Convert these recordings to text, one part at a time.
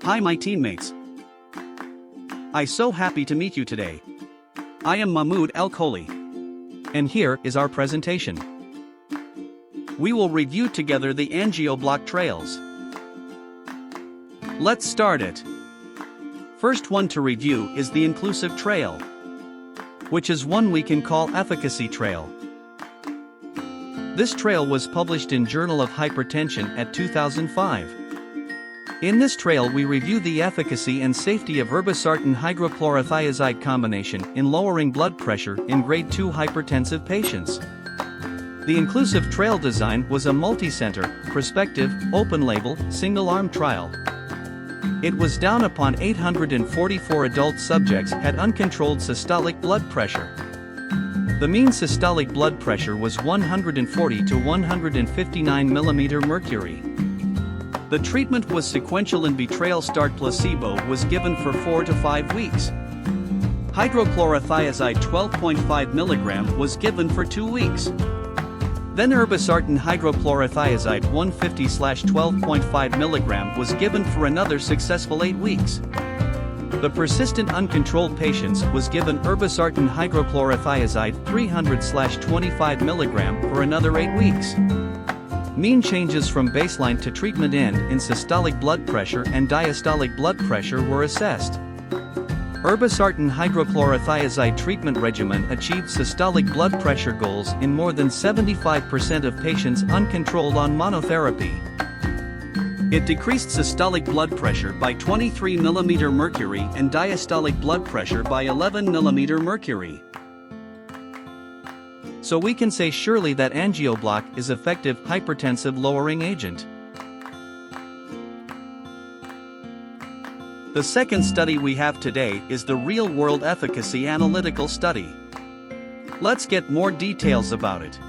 Hi my teammates. I so happy to meet you today. I am Mahmoud El-Kholi. And here is our presentation. We will review together the Angioblock trails. Let's start it. First one to review is the inclusive trail, which is one we can call efficacy trail. This trail was published in Journal of Hypertension at 2005. In this trail we review the efficacy and safety of irbesartan hydrochlorothiazide combination in lowering blood pressure in grade 2 hypertensive patients. The inclusive trail design was a multi-center, prospective, open-label, single-arm trial. It was done upon 844 adult subjects had uncontrolled systolic blood pressure. The mean systolic blood pressure was 140 to 159 mm mercury. The treatment was sequential and betrayal start placebo was given for 4 to 5 weeks. Hydrochlorothiazide 12.5 mg was given for 2 weeks. Then irbesartan hydrochlorothiazide 150/12.5 mg was given for another successful 8 weeks. The persistent uncontrolled patients was given irbesartan hydrochlorothiazide 300/25 mg for another 8 weeks. Mean changes from baseline to treatment end in systolic blood pressure and diastolic blood pressure were assessed. Irbesartan hydrochlorothiazide treatment regimen achieved systolic blood pressure goals in more than 75% of patients uncontrolled on monotherapy. It decreased systolic blood pressure by 23 mm mercury and diastolic blood pressure by 11 mm mercury. So we can say surely that Angioblock is effective hypertensive lowering agent. The second study we have today is the real-world efficacy analytical study. Let's get more details about it.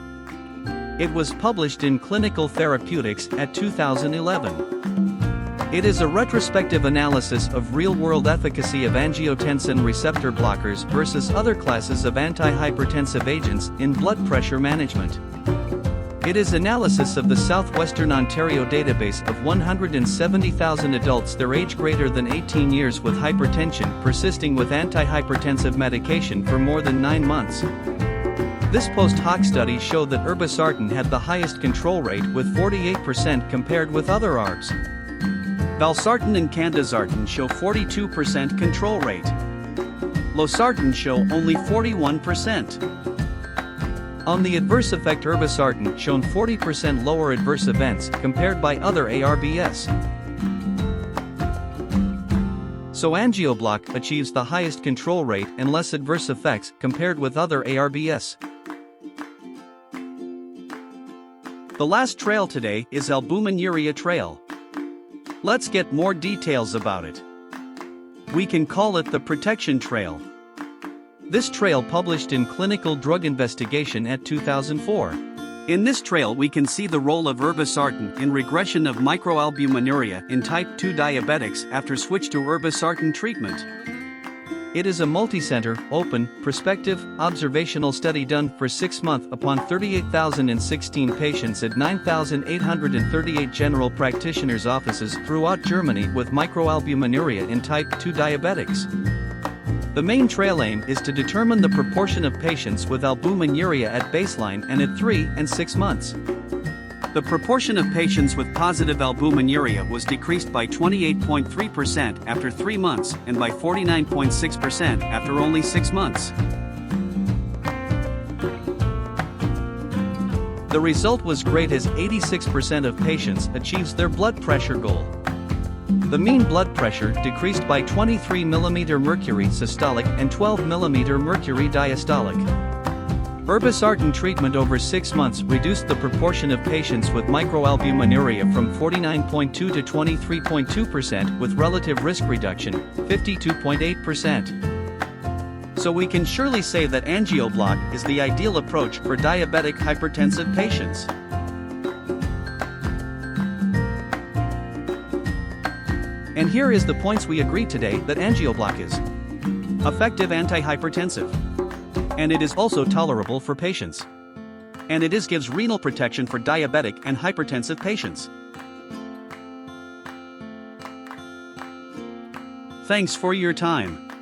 It was published in Clinical Therapeutics at 2011. It is a retrospective analysis of real-world efficacy of angiotensin receptor blockers versus other classes of antihypertensive agents in blood pressure management. It is analysis of the Southwestern Ontario database of 170,000 adults their age greater than 18 years with hypertension persisting with antihypertensive medication for more than 9 months. This post-hoc study showed that irbesartan had the highest control rate with 48% compared with other ARBs. Valsartan and candesartan show 42% control rate. Losartan show only 41%. On the adverse effect irbesartan shown 40% lower adverse events compared by other ARBs. So Angioblock achieves the highest control rate and less adverse effects compared with other ARBs. The last trail today is albuminuria trail. Let's get more details about it. We can call it the protection trail. This trail published in Clinical Drug Investigation at 2004. In this trail we can see the role of irbesartan in regression of microalbuminuria in type 2 diabetics after switch to irbesartan treatment. It is a multi-center, open, prospective, observational study done for 6 months upon 38,016 patients at 9,838 general practitioners' offices throughout Germany with microalbuminuria in type 2 diabetics. The main trail aim is to determine the proportion of patients with albuminuria at baseline and at 3 and 6 months. The proportion of patients with positive albuminuria was decreased by 28.3% after 3 months and by 49.6% after only 6 months. The result was great as 86% of patients achieves their blood pressure goal. The mean blood pressure decreased by 23 mm mercury systolic and 12 mm mercury diastolic. Irbesartan treatment over 6 months reduced the proportion of patients with microalbuminuria from 49.2 to 23.2% with relative risk reduction, 52.8%. So we can surely say that Angioblock is the ideal approach for diabetic hypertensive patients. And here is the points we agreed today that Angioblock is effective antihypertensive. And it is also tolerable for patients. And it gives renal protection for diabetic and hypertensive patients. Thanks for your time.